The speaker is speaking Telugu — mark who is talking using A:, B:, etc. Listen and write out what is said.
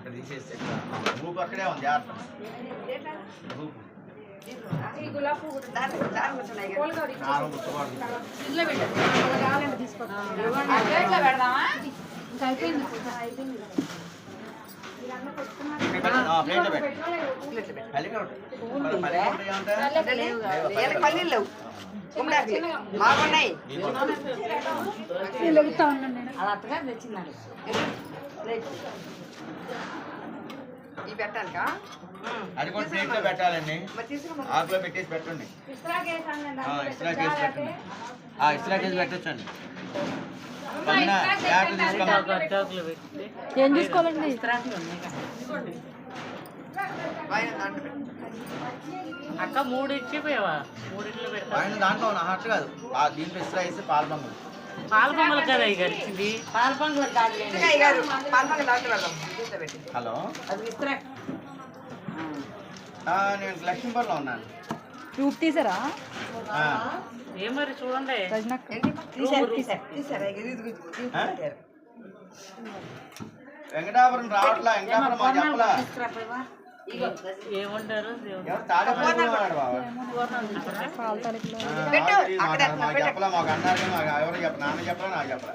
A: ఇక్కడ తీసేస్తే గ్రూప్ అక్కడే ఉంది గ్రూప్
B: పల్లీలు లేవు బాగున్నాయి అలా అత్తగా తెచ్చిందండి ఇవి పెట్టాలికా
A: అది కూడా ప్లేట్లో పెట్టాలండి ఆకులో పెట్టేసి పెట్టండి ఇస్త్రా కేసు పెట్టచ్చండి
C: ఏం తీసుకోవాలండి
D: అక్క 3 ఇచ్చిపోయావా 3 ఇట్లు పెడతా
A: దాంట్లో అట్టు కాదు దీంట్లో ఇస్త్రా వేసి పాల పొంగల్
D: కదా ఇక ఇచ్చింది
B: పాల పొంగల్
A: హలో నేను లక్ష్మీపురంలో ఉన్నాను
C: రూప్ తీసారా
D: ఏం మరి చూడండి
A: వెంకటాపురం రావట్లా వెంకటాపురం మాకు చెప్పలా
D: ఏమంటారు
C: పాల తలుపులో
A: మాకు చెప్పలా మాకు అన్నారు కానీ మాకు ఎవరు చెప్ప నాన్న చెప్పలా నాకు చెప్పలా